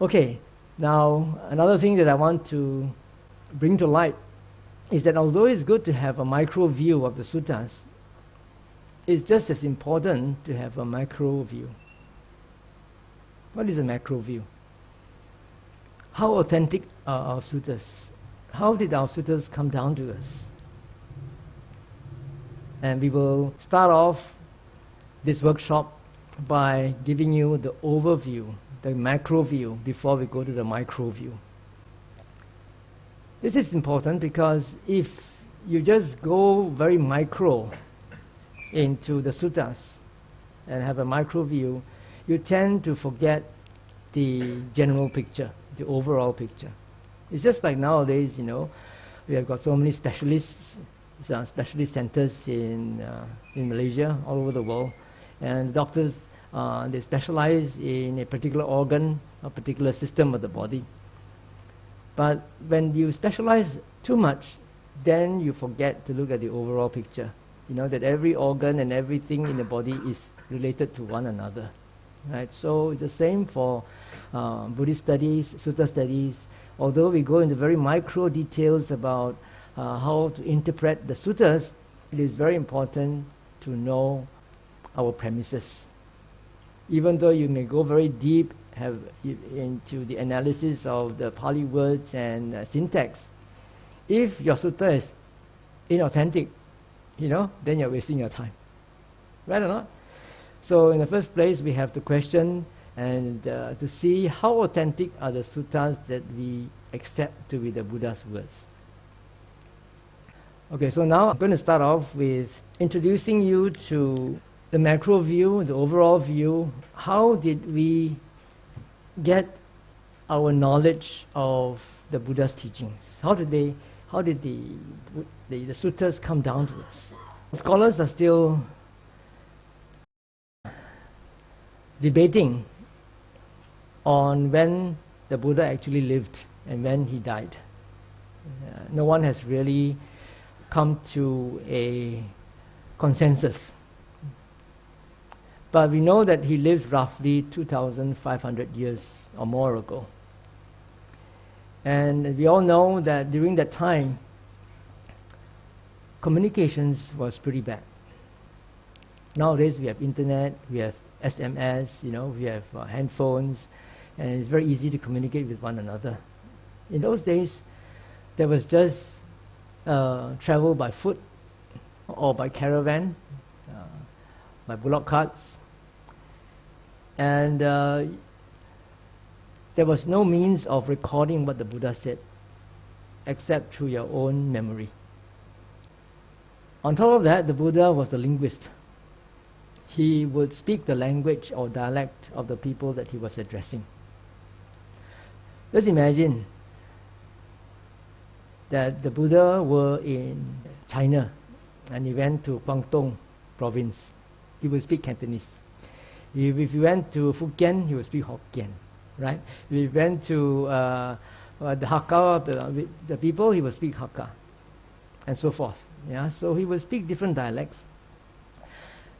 Okay, now another thing that I want to bring to light is that although it's good to have a micro view of the suttas, it's just as important to have a macro view. What is a macro view? How authentic are our suttas? How did our suttas come down to us? And we will start off this workshop by giving you the overview, the macro view, before we go to the micro view. This is important because if you just go very micro into the suttas and have a micro view, you tend to forget the general picture, the overall picture. It's just like nowadays, we have got so many specialist centers in Malaysia, all over the world, and doctors they specialize in a particular organ, a particular system of the body. But when you specialize too much, then you forget to look at the overall picture. That every organ and everything in the body is related to one another, right? So it's the same for Buddhist studies, Sutta studies. Although we go into very micro details about how to interpret the suttas, it is very important to know our premises. Even though you may go very deep into the analysis of the Pali words and syntax, if your sutta is inauthentic, then you're wasting your time. Right or not? So in the first place, we have to question and to see how authentic are the suttas that we accept to be the Buddha's words. Okay, so now I'm going to start off with introducing you to the macro view, the overall view. How did we get our knowledge of the Buddha's teachings? How did the suttas come down to us? Scholars are still debating on when the Buddha actually lived and when he died. No one has really come to a consensus. But we know that he lived roughly 2,500 years or more ago. And we all know that during that time, communications was pretty bad. Nowadays we have internet, we have SMS, we have handphones, and it's very easy to communicate with one another. In those days, there was just travel by foot or by caravan, by bullock carts, and there was no means of recording what the Buddha said except through your own memory. On top of that, the Buddha was a linguist. He would speak the language or dialect of the people that he was addressing. Let's imagine that the Buddha were in China and he went to Guangdong province. He would speak Cantonese. If he went to Fujian, he would speak Hokkien, right? If he went to the Hakka, the people, he would speak Hakka, and so forth. Yeah, so he would speak different dialects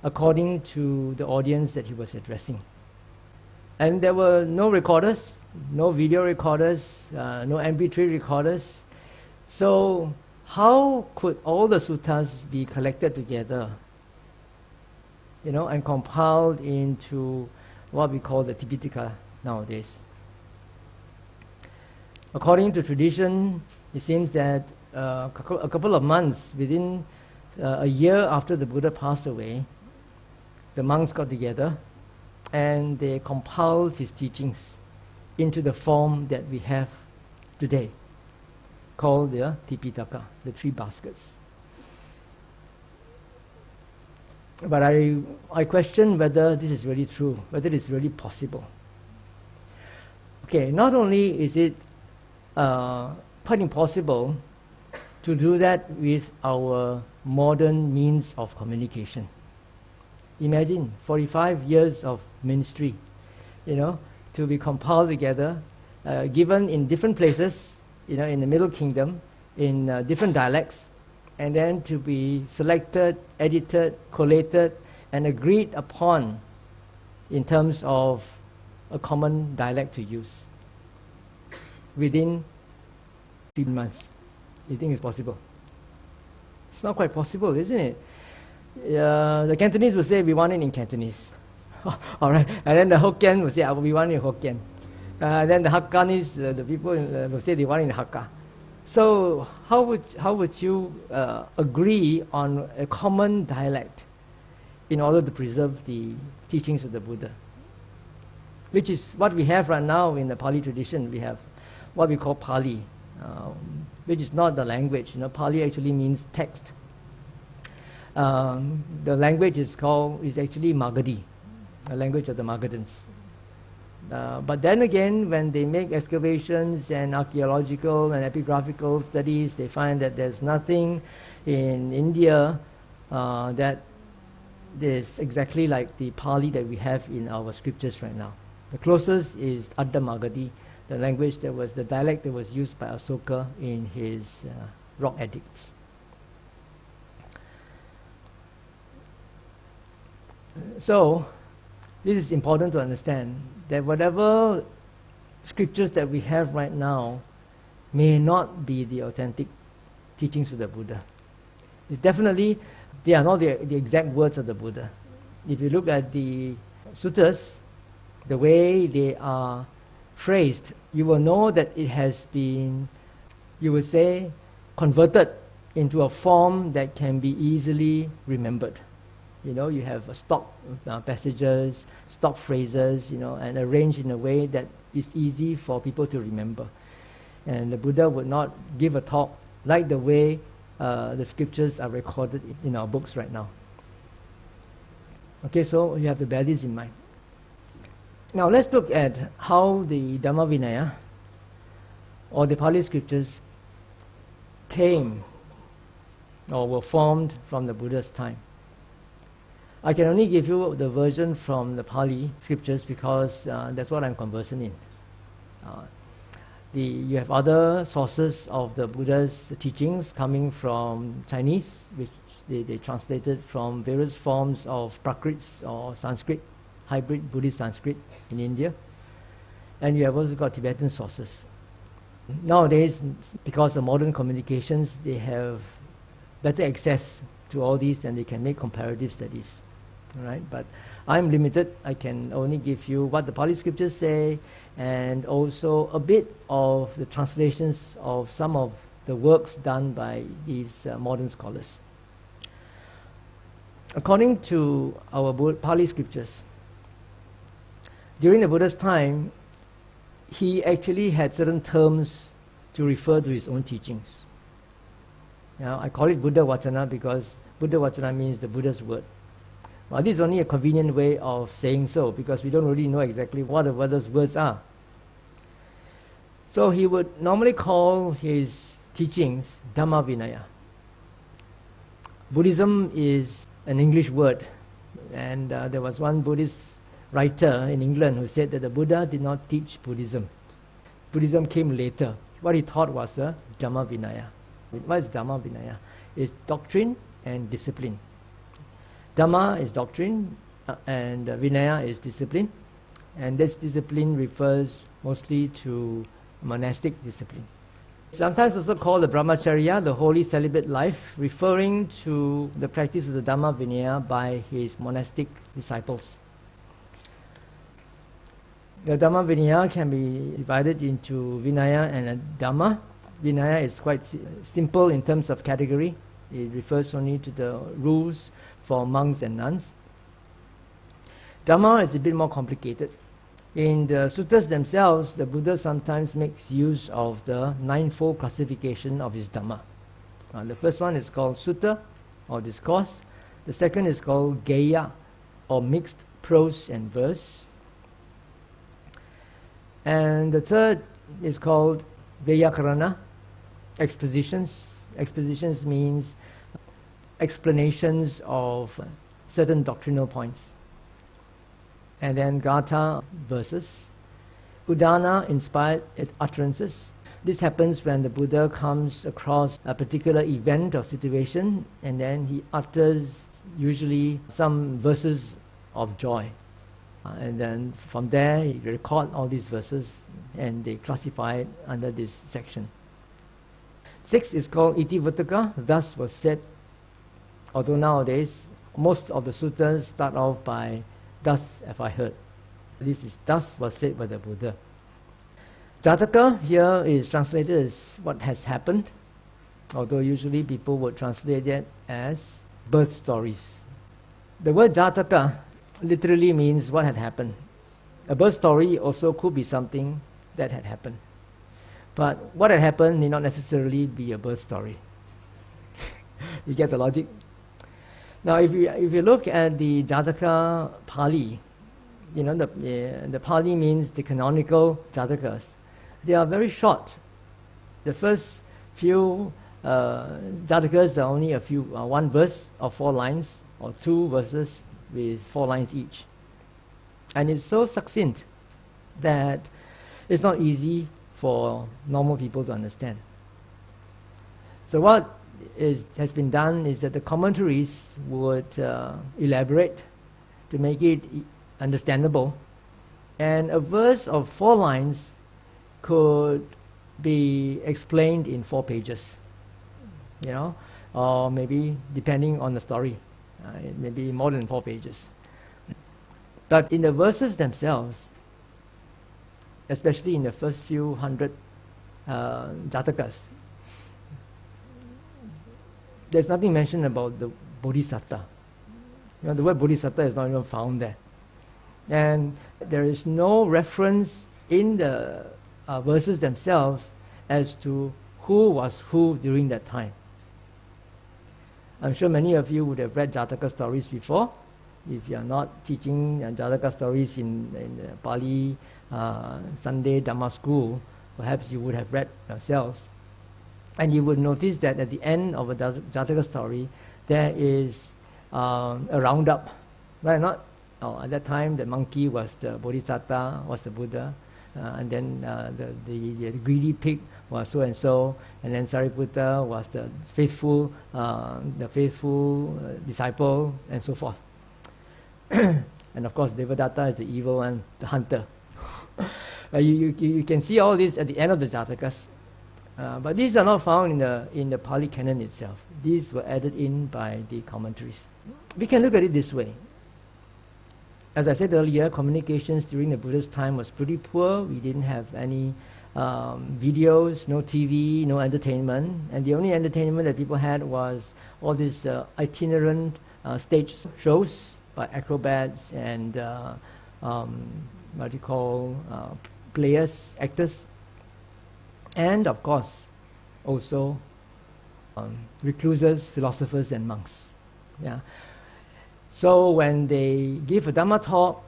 according to the audience that he was addressing. And there were no recorders, no video recorders, no MP3 recorders. So how could all the suttas be collected together, and compiled into what we call the Tipitaka nowadays? According to tradition, it seems that a couple of months, within a year after the Buddha passed away, the monks got together and they compiled his teachings into the form that we have today, called the Tipitaka, the three baskets. But I question whether this is really true, whether it is really possible. Okay, not only is it quite impossible to do that with our modern means of communication. Imagine 45 years of ministry, to be compiled together, given in different places, in the Middle Kingdom, in different dialects, and then to be selected, edited, collated, and agreed upon in terms of a common dialect to use. within 3 months. You think it's possible? It's not quite possible, isn't it? The Cantonese will say, we want it in Cantonese. All right. And then the Hokkien will say, we want it in Hokkien. Then the Hakkanese, the people will say they want it in Hakka. So how would you agree on a common dialect in order to preserve the teachings of the Buddha? Which is what we have right now in the Pali tradition. We have what we call Pali, which is not the language. Pali actually means text. The language is actually Magadhi, the language of the Magadhans. But then again, when they make excavations and archaeological and epigraphical studies, they find that there's nothing in India that is exactly like the Pali that we have in our scriptures right now. The closest is Adda Magadhi, the language the dialect that was used by Asoka in his rock edicts. So, this is important to understand, that whatever scriptures that we have right now may not be the authentic teachings of the Buddha. Definitely, they are not the exact words of the Buddha. If you look at the suttas, the way they are phrased, you will know that it has been, you would say, converted into a form that can be easily remembered. You have stock passages, stock phrases, and arranged in a way that is easy for people to remember. And the Buddha would not give a talk like the way the scriptures are recorded in our books right now. Okay, so you have to bear this in mind. Now let's look at how the Dhamma Vinaya, or the Pali scriptures, came or were formed from the Buddha's time. I can only give you the version from the Pali scriptures because that's what I'm conversant in. You have other sources of the Buddha's teachings coming from Chinese, which they translated from various forms of Prakrits or Sanskrit, hybrid Buddhist Sanskrit in India. And you have also got Tibetan sources. Nowadays, because of modern communications, they have better access to all these and they can make comparative studies. Right? But I'm limited. I can only give you what the Pali scriptures say and also a bit of the translations of some of the works done by these modern scholars. According to our Pali scriptures, during the Buddha's time, he actually had certain terms to refer to his own teachings. I call it Buddha Vachana because Buddha Vachana means the Buddha's word. Well, this is only a convenient way of saying so because we don't really know exactly what the Buddha's words are. So he would normally call his teachings Dhamma Vinaya. Buddhism is an English word, and there was one Buddhist writer in England who said that the Buddha did not teach Buddhism. Buddhism came later. What he taught was the Dhamma Vinaya. What is Dhamma Vinaya? It's doctrine and discipline. Dhamma is doctrine and Vinaya is discipline, and this discipline refers mostly to monastic discipline. Sometimes also called the Brahmacharya, the holy celibate life, referring to the practice of the Dhamma Vinaya by his monastic disciples. The Dhamma Vinaya can be divided into Vinaya and a Dhamma. Vinaya is quite simple in terms of category. It refers only to the rules for monks and nuns. Dhamma is a bit more complicated. In the suttas themselves, the Buddha sometimes makes use of the ninefold classification of his Dhamma. The first one is called Sutta, or discourse. The second is called Geya, or mixed prose and verse. And the third is called Vyakarana, expositions. Expositions means explanations of certain doctrinal points. And then Gatha, verses. Udana, inspired utterances. This happens when the Buddha comes across a particular event or situation and then he utters usually some verses of joy. And then from there, he record all these verses, and they classify it under this section. 6 is called Iti Vataka, thus was said, although nowadays most of the suttas start off by thus have I heard. This is thus was said by the Buddha. Jataka here is translated as what has happened, although usually people would translate it as birth stories. The word Jataka literally means what had happened. A birth story also could be something that had happened. But what had happened need not necessarily be a birth story. You get the logic? Now, if you look at the Jataka Pali, the Pali means the canonical Jatakas. They are very short. The first few Jatakas are only a few, one verse of 4 lines, or 2 verses with 4 lines each. And it's so succinct that it's not easy for normal people to understand. So what has been done is that the commentaries would elaborate to make it understandable, and a verse of 4 lines could be explained in 4 pages, or maybe depending on the story, it may be more than 4 pages. But in the verses themselves, especially in the first few hundred Jatakas, there's nothing mentioned about the Bodhisattva. The word Bodhisattva is not even found there. And there is no reference in the verses themselves as to who was who during that time. I'm sure many of you would have read Jataka stories before. If you are not teaching Jataka stories in Pali Sunday Dhamma school, perhaps you would have read yourselves. And you would notice that at the end of a Jataka story, there is a roundup. Right? At that time, the monkey was the Bodhisattva, was the Buddha, and then the greedy pig was so and so, and then Sariputta was the faithful disciple, and so forth. And of course, Devadatta is the evil one, the hunter. You can see all this at the end of the Jatakas. But these are not found in the Pali canon itself. These were added in by the commentaries. We can look at it this way. As I said earlier, communications during the Buddha's time was pretty poor. We didn't have any videos, no TV, no entertainment. And the only entertainment that people had was all these itinerant stage shows by acrobats and players, actors. And of course, also recluses, philosophers, and monks. Yeah. So when they give a Dhamma talk,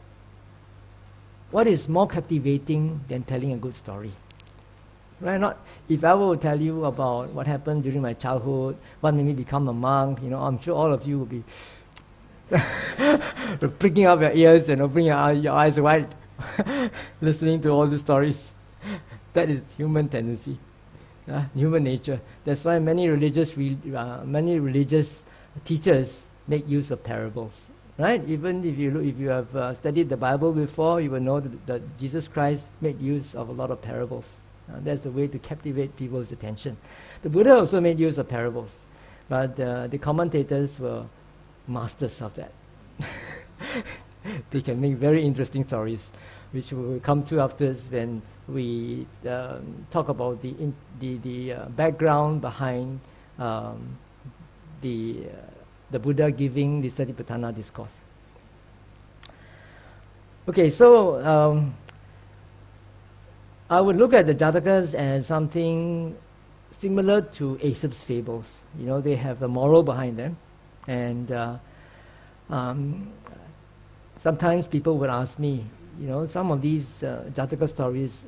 what is more captivating than telling a good story? Right? Not if I will tell you about what happened during my childhood, what made me become a monk. I'm sure all of you will be pricking up your ears and opening your eyes wide, listening to all the stories. That is human tendency, human nature. That's why many religious teachers make use of parables, right? Even if you have studied the Bible before, you will know that Jesus Christ made use of a lot of parables. That's a way to captivate people's attention. The Buddha also made use of parables, but the commentators were masters of that. They can make very interesting stories, which we will come to after when we talk about the background behind the Buddha giving the Satipaṭṭhāna discourse. Okay, so I would look at the Jatakas as something similar to Aesop's fables. They have a moral behind them, and sometimes people would ask me, some of these Jataka stories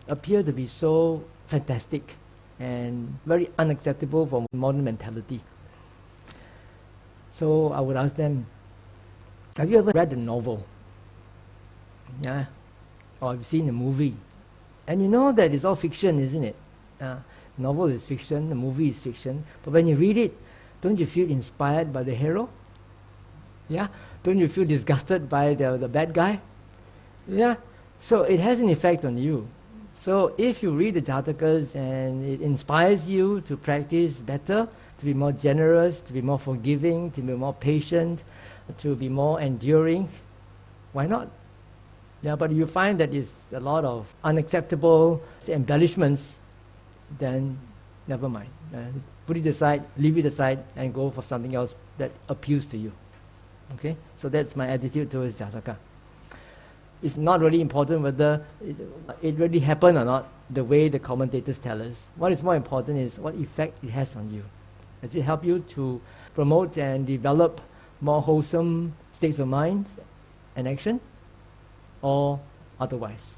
appear to be so fantastic and very unacceptable for modern mentality. So I would ask them, have you ever read a novel? Yeah? Or have you seen a movie? And you know that it's all fiction, isn't it? Novel is fiction, the movie is fiction. But when you read it, don't you feel inspired by the hero? Yeah? Don't you feel disgusted by the bad guy? Yeah, so it has an effect on you. So if you read the Jatakas and it inspires you to practice better, to be more generous, to be more forgiving, to be more patient, to be more enduring, why not? Yeah, but you find that it's a lot of unacceptable embellishments, then never mind. Put it aside, leave it aside, and go for something else that appeals to you. Okay? So that's my attitude towards Jataka. It's not really important whether it really happened or not, the way the commentators tell us. What is more important is what effect it has on you. Does it help you to promote and develop more wholesome states of mind and action, or otherwise?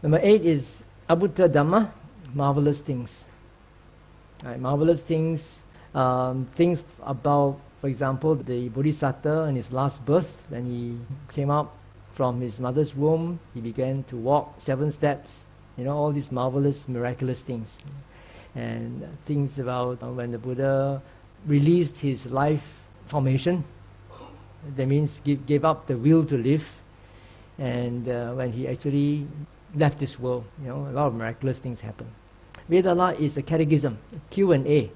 Number 8 is Abhuta Dhamma, marvelous things. Right, marvelous things, things about, for example, the Bodhisattva in his last birth, when he came out from his mother's womb, he began to walk 7 steps, all these marvelous, miraculous things. And things about when the Buddha released his life formation, that means gave up the will to live, and when he actually left this world, a lot of miraculous things happen. Vedala is a catechism, Q&A.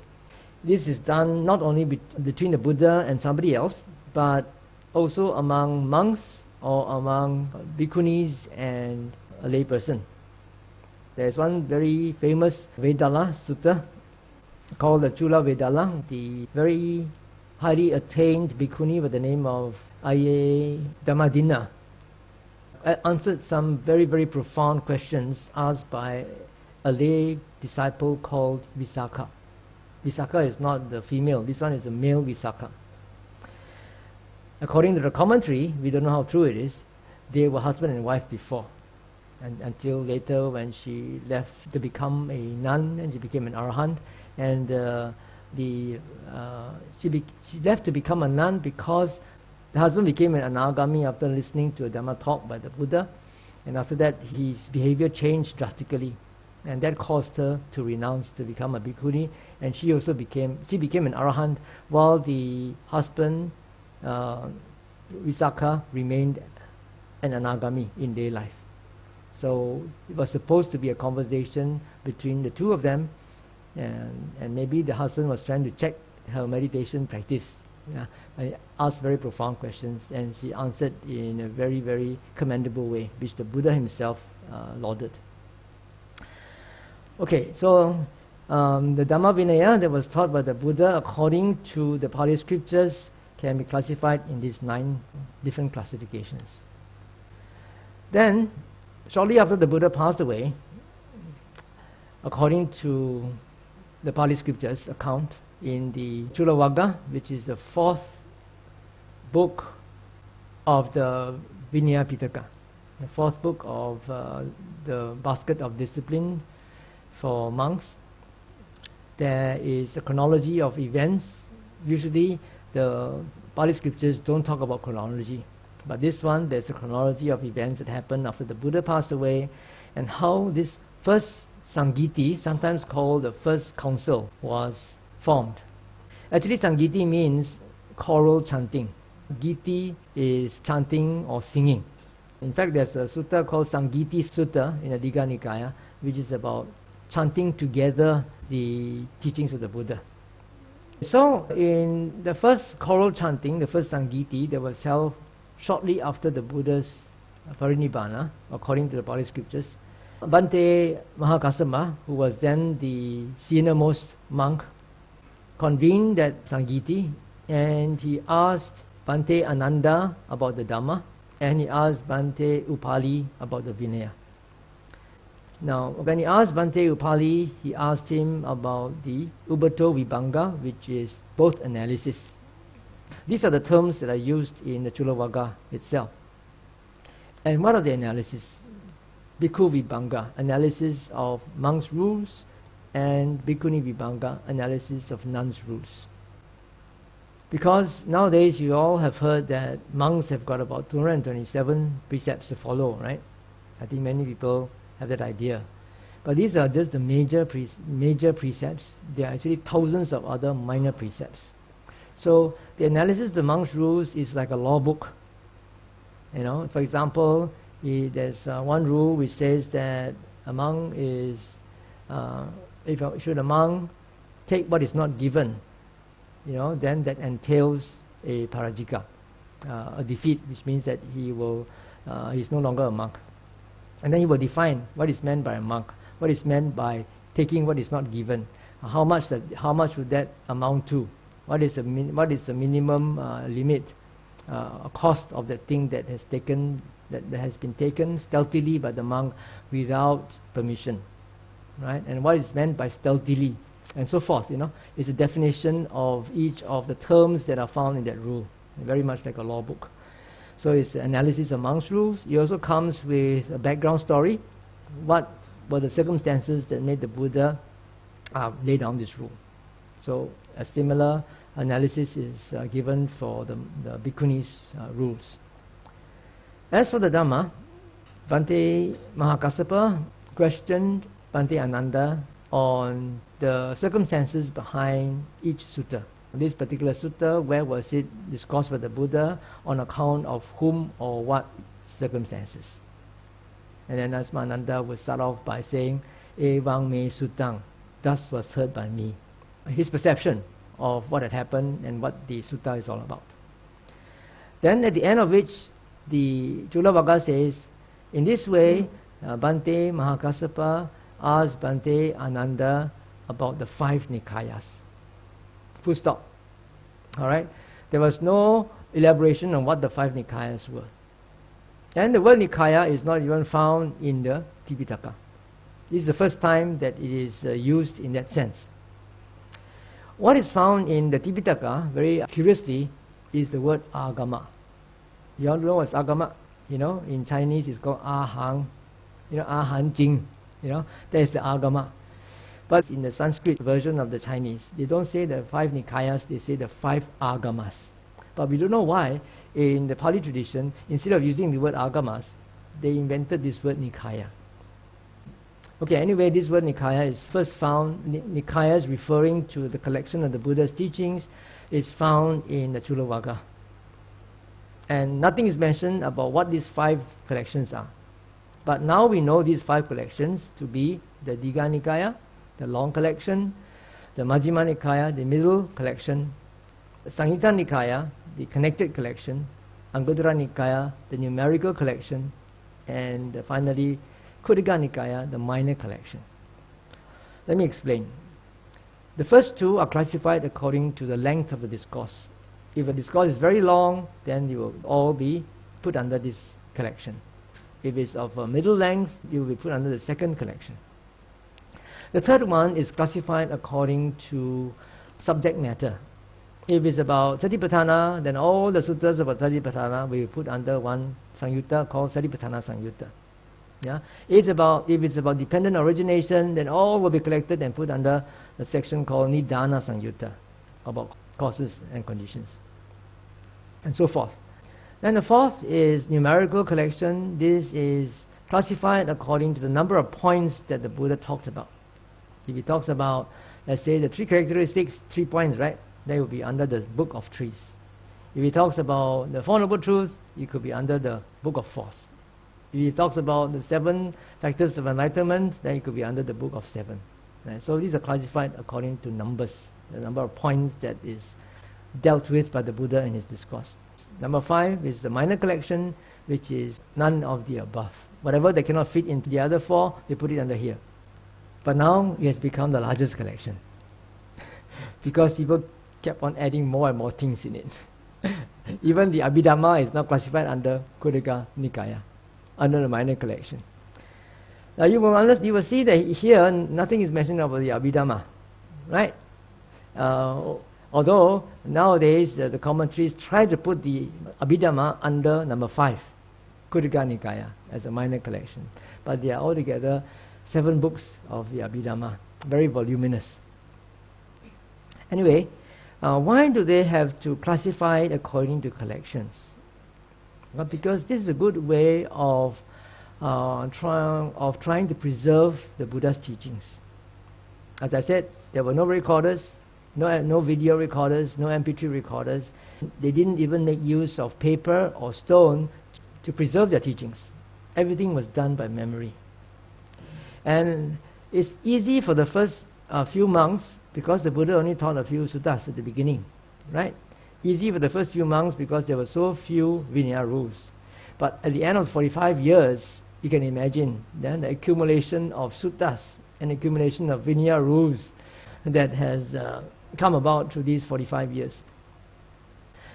This is done not only between the Buddha and somebody else, but also among monks or among bhikkhunis and a layperson. There's one very famous Vedala Sutta called the Chula Vedala. The very highly attained bhikkhuni by the name of Aye Dhammadina answered some very, very profound questions asked by a lay disciple called Visakha. Visakha is not the female, this one is a male Visakha. According to the commentary, we don't know how true it is, they were husband and wife before. And until later when she left to become a nun and she became an arahant, and she left to become a nun because the husband became an anagami after listening to a Dhamma talk by the Buddha, and after that his behavior changed drastically. And that caused her to renounce to become a bhikkhuni, and she became an arahant, while the husband, Visakha, remained an anagami in day life. So it was supposed to be a conversation between the two of them, and maybe the husband was trying to check her meditation practice. And asked very profound questions, and she answered in a very, very commendable way, which the Buddha himself lauded. Okay, so the Dhamma Vinaya that was taught by the Buddha according to the Pali scriptures can be classified in these 9 different classifications. Then, shortly after the Buddha passed away, according to the Pali scriptures account in the Chulavagga, which is the 4th book of the Vinaya Pitaka, the 4th book of the basket of discipline for monks, there is a chronology of events. Usually the Pali scriptures don't talk about chronology, but this one, there's a chronology of events that happened after the Buddha passed away, and how this first Sangiti, sometimes called the first council, was formed. Actually, Sangiti means choral chanting. Giti is chanting or singing. In fact, there's a sutta called Sangiti Sutta in the Digha Nikaya, which is about chanting together the teachings of the Buddha. So in the first choral chanting, the first Sangiti, that was held shortly after the Buddha's parinibbana, according to the Pali scriptures, Bhante Mahakassapa, who was then the senior-most monk, convened that Sangiti, and he asked Bhante Ananda about the Dhamma, and he asked Bhante Upali about the Vinaya. Now, when he asked Bhante Upali, he asked him about the Ubato Vibhanga, which is both analysis. These are the terms that are used in the Chulavagga itself. And what are the analysis? Bhikkhu Vibhanga, analysis of monks' rules, and Bhikkhuni Vibhanga, analysis of nuns' rules. Because nowadays you all have heard that monks have got about 227 precepts to follow, right? I think many people have that idea. But these are just the major precepts. There are actually thousands of other minor precepts. So the analysis of the monks' rules is like a law book. You know, for example, there's one rule which says that a monk is, should a monk take what is not given, you know, then that entails a parajika, a defeat, which means that he's no longer a monk. And then he will define what is meant by a monk, what is meant by taking what is not given, how much would that amount to, what is the minimum limit, cost of the thing that has been taken stealthily by the monk without permission, right? And what is meant by stealthily, and so forth. You know, it's a definition of each of the terms that are found in that rule, very much like a law book. So it's analysis of monk's rules. It also comes with a background story. What were the circumstances that made the Buddha lay down this rule? So a similar analysis is given for the bhikkhuni's rules. As for the Dhamma, Bhante Mahakassapa questioned Bhante Ananda on the circumstances behind each sutta. This particular sutta, where was it discussed by the Buddha, on account of whom or what circumstances? And then Asmananda would start off by saying, Evang me sutang, thus was heard by me. His perception of what had happened and what the sutta is all about. Then at the end of which, the Chulavagga says, in this way, Bhante Mahakassapa asked Bhante Ananda about the 5 Nikayas. Full stop. All right? There was no elaboration on what the 5 Nikayas were. And the word Nikaya is not even found in the Tipitaka. This is the first time that it is used in that sense. What is found in the Tipitaka, very curiously, is the word Agama. You all know what's Agama? You know, in Chinese it's called Ahang. You know, Ahan Jing. You know, that is the Agama. But in the Sanskrit version of the Chinese, they don't say the 5 Nikayas, they say the 5 Agamas. But we don't know why, in the Pali tradition, instead of using the word Agamas, they invented this word Nikaya. Okay, anyway, this word Nikaya is first found, Nikayas referring to the collection of the Buddha's teachings, is found in the Chulavagga. And nothing is mentioned about what these 5 collections are. But now we know these 5 collections to be the Digha Nikaya, the long collection, the Majjhima Nikaya, the middle collection, the Samyutta Nikaya, the connected collection, Anguttara Nikaya, the numerical collection, and finally Khuddaka Nikaya, the minor collection. Let me explain. The first 2 are classified according to the length of the discourse. If a discourse is very long, then it will all be put under this collection. If it's of a middle length, it will be put under the second collection. The third one is classified according to subject matter. If it's about Satipaṭṭhāna, then all the suttas about Satipaṭṭhāna will be put under one Samyutta called Satipaṭṭhāna Samyutta. Yeah? If it's about dependent origination, then all will be collected and put under the section called Nidana Samyutta, about causes and conditions, and so forth. Then the fourth is numerical collection. This is classified according to the number of points that the Buddha talked about. If he talks about, let's say, the 3 characteristics, 3 points, right? That will be under the Book of Trees. If he talks about the 4 Noble Truths, it could be under the Book of Force. If he talks about the 7 factors of enlightenment, then it could be under the Book of 7. Right? So these are classified according to numbers, the number of points that is dealt with by the Buddha in his discourse. Number 5 is the minor collection, which is none of the above. Whatever they cannot fit into the other 4, they put it under here. But now it has become the largest collection because people kept on adding more and more things in it. Even the Abhidhamma is now classified under Khuddaka Nikaya, under the minor collection. Now you will see that here nothing is mentioned about the Abhidhamma, right? Although nowadays the commentaries try to put the Abhidhamma under number 5, Khuddaka Nikaya, as a minor collection. But they are altogether 7 books of the Abhidhamma, very voluminous. Anyway, why do they have to classify it according to collections? Well, because this is a good way of trying to preserve the Buddha's teachings. As I said, there were no recorders, no video recorders, no MP3 recorders. They didn't even make use of paper or stone to preserve their teachings. Everything was done by memory. And it's easy for the first few monks because the Buddha only taught a few suttas at the beginning, right? Easy for the first few monks because there were so few Vinaya rules. But at the end of 45 years, you can imagine then the accumulation of suttas and accumulation of Vinaya rules that has come about through these 45 years.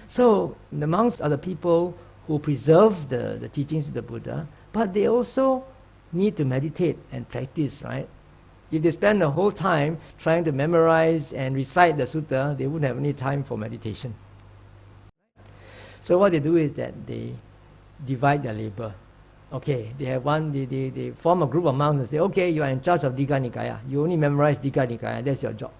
So the monks are the people who preserve the teachings of the Buddha, but they also need to meditate and practice, right? If they spend the whole time trying to memorize and recite the sutta, they wouldn't have any time for meditation. So what they do is that they divide their labor. Okay, they have they form a group of monks and say, okay, you are in charge of Digha Nikaya. You only memorize Digha Nikaya, that's your job.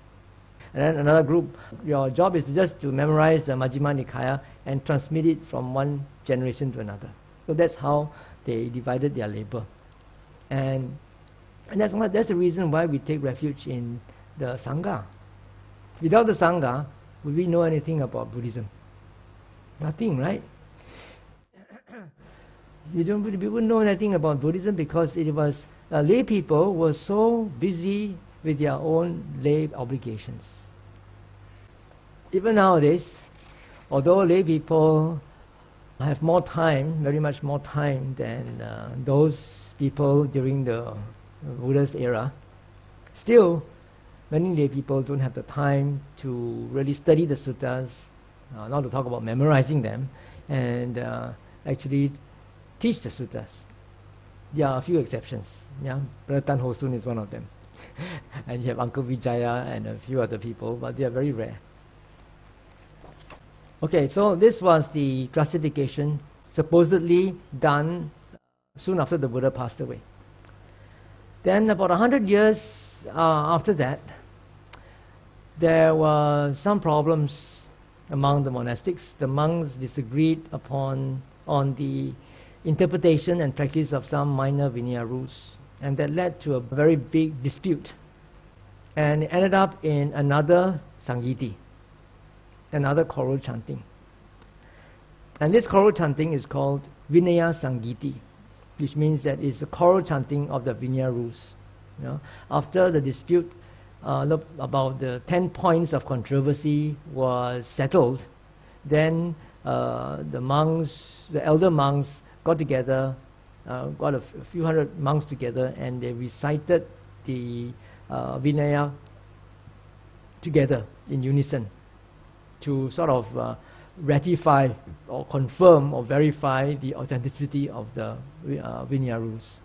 And then another group, your job is just to memorize the Majjhima Nikaya and transmit it from one generation to another. So that's how they divided their labor. And that's the reason why we take refuge in the Sangha. Without the Sangha, would we know anything about Buddhism? Nothing, right? We wouldn't know anything about Buddhism because it was lay people were so busy with their own lay obligations. Even nowadays, although lay people have more time, very much more time than those people during the Buddha's era, still many lay people don't have the time to really study the suttas, not to talk about memorizing them, and actually teach the suttas. There are a few exceptions. Yeah, Brother Tan Ho Soon is one of them. And you have Uncle Vijaya and a few other people, but they are very rare. Okay, so this was the classification supposedly done soon after the Buddha passed away. Then about 100 years after that, there were some problems among the monastics. The monks disagreed on the interpretation and practice of some minor Vinaya rules, and that led to a very big dispute, and it ended up in another Sangiti, another choral chanting. And this choral chanting is called Vinaya Sangiti, which means that it's a choral chanting of the Vinaya rules. You know, after the dispute about the 10 points of controversy was settled, then the monks, the elder monks, got together, got a few hundred monks together, and they recited the Vinaya together in unison to sort of ratify or confirm or verify the authenticity of the Vinaya rules.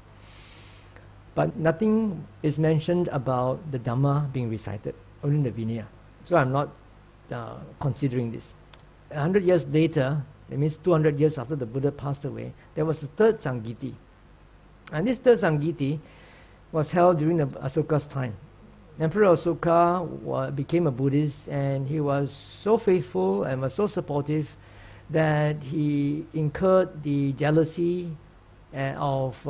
But nothing is mentioned about the Dhamma being recited, only the Vinaya. So I'm not considering this. 100 years later, that means 200 years after the Buddha passed away, there was a third Sangiti. And this third Sangiti was held during the Asoka's time. Emperor Asoka became a Buddhist, and he was so faithful and was so supportive that he incurred the jealousy of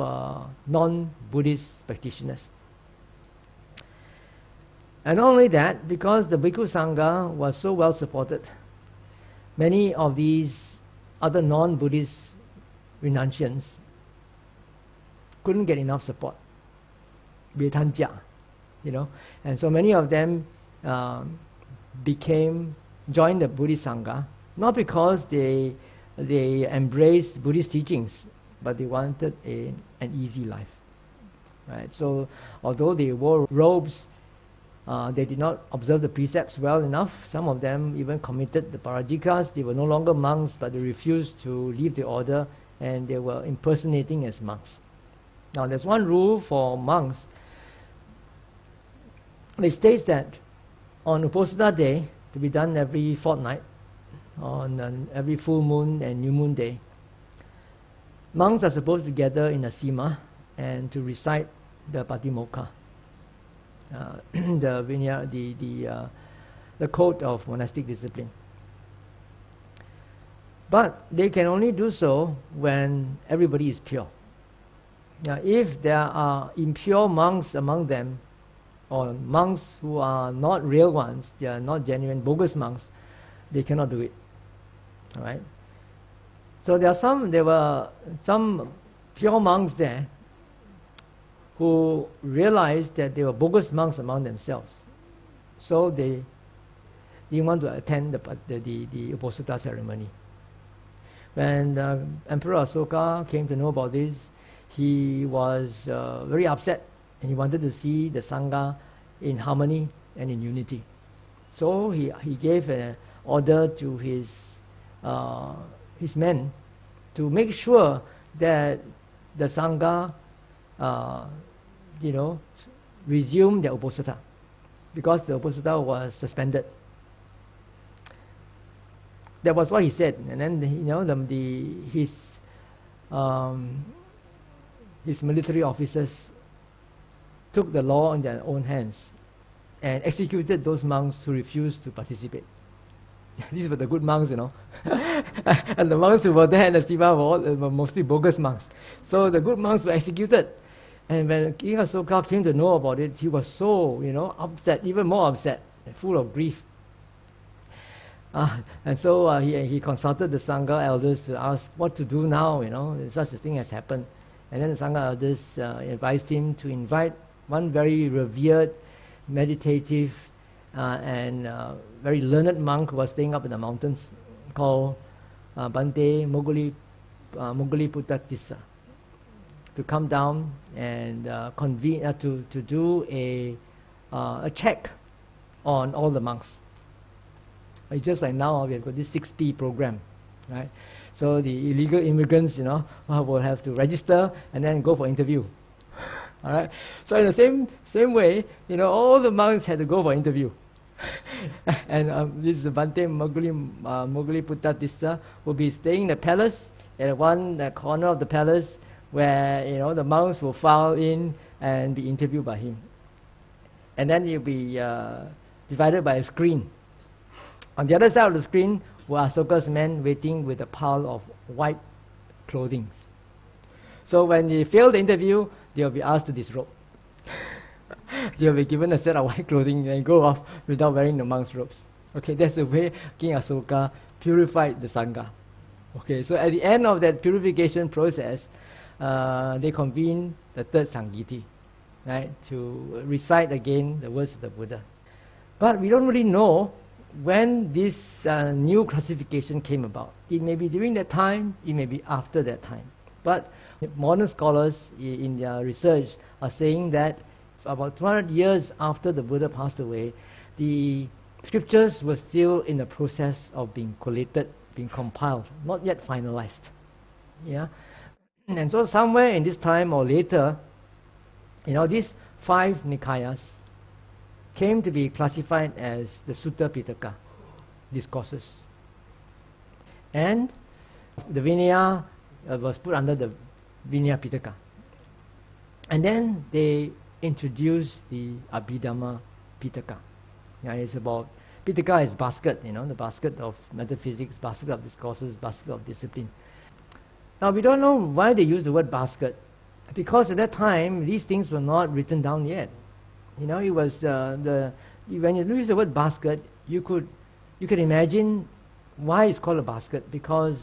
non-Buddhist practitioners. And not only that, because the Bhikkhu Sangha was so well supported, many of these other non-Buddhist renunciants couldn't get enough support. Betanjia, you know, and so many of them joined the Buddhist Sangha, not because they embraced Buddhist teachings, but they wanted an easy life, right? So although they wore robes, they did not observe the precepts well enough. Some of them even committed the parajikas. They were no longer monks, but they refused to leave the order, and they were impersonating as monks. Now there's one rule for monks. It states that on Uposatha Day, to be done every fortnight, on every full moon and new moon day, monks are supposed to gather in a sima and to recite the Patimokkha, the Vinaya, the code of monastic discipline. But they can only do so when everybody is pure. Now, if there are impure monks among them, or monks who are not real ones, they are not genuine, bogus monks, they cannot do it. All right? So there were some pure monks there who realized that there were bogus monks among themselves. So they didn't want to attend the Uposatha ceremony. When Emperor Asoka came to know about this, he was very upset, and he wanted to see the Sangha in harmony and in unity. So he gave an order to his men to make sure that the Sangha resume their Uposatha, because the Uposatha was suspended. That was what he said. And then his military officers took the law in their own hands and executed those monks who refused to participate. These were the good monks, and the monks who were there in the Siva were mostly bogus monks. So the good monks were executed. And when King Asoka came to know about it, he was so, upset, even more upset, full of grief. And so he consulted the Sangha elders to ask what to do now, such a thing has happened. And then the Sangha elders advised him to invite one very revered, meditative, and very learned monk who was staying up in the mountains, called Bhante Moggaliputta, to come down and convene to do a check on all the monks. It's just like now we have got this 6P program, right? So the illegal immigrants, will have to register and then go for interview. All right. So in the same way, all the monks had to go for interview. And this is Bhante Moggaliputta will be staying in the palace, at one corner of the palace, where the monks will file in and be interviewed by him. And then you'll be divided by a screen. On the other side of the screen were Asoka's men waiting with a pile of white clothing. So when they fail the interview, they'll be asked to disrobe. They'll be given a set of white clothing and go off without wearing the monk's robes. Okay, that's the way King Asoka purified the Sangha. Okay, so at the end of that purification process, they convened the third Sangiti, right, to recite again the words of the Buddha. But we don't really know when this new classification came about. It may be during that time, it may be after that time. But modern scholars in their research are saying that about 200 years after the Buddha passed away, the scriptures were still in the process of being collated, being compiled, not yet finalized. Yeah, and so somewhere in this time or later, these 5 Nikayas came to be classified as the Sutta Pitaka discourses. And the Vinaya was put under the Vinaya Pitaka. And then they introduced the Abhidhamma Pitaka. It's about, Pitaka is basket, the basket of metaphysics, basket of discourses, basket of discipline. Now we don't know why they use the word basket, because at that time these things were not written down yet. It was when you use the word basket, you could imagine why it's called a basket, because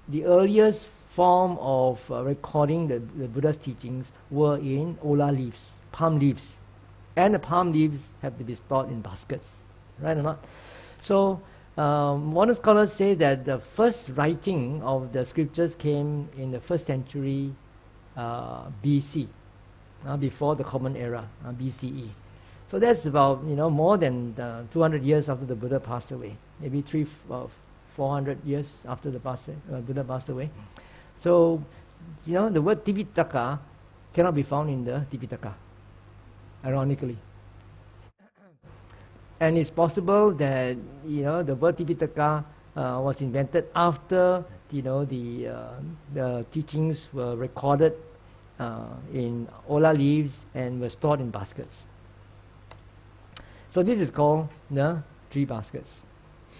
the earliest form of recording the Buddha's teachings were in ola leaves, palm leaves, and the palm leaves have to be stored in baskets, right or not? So modern scholars say that the first writing of the scriptures came in the 1st century BC. Before the Common Era, BCE. So that's about more than 200 years after the Buddha passed away, maybe 400 years after the Buddha passed away. So the word Tipitaka cannot be found in the Tipitaka, ironically. And it's possible that the word Tipitaka was invented after the teachings were recorded in ola leaves and were stored in baskets. So this is called the 3 baskets.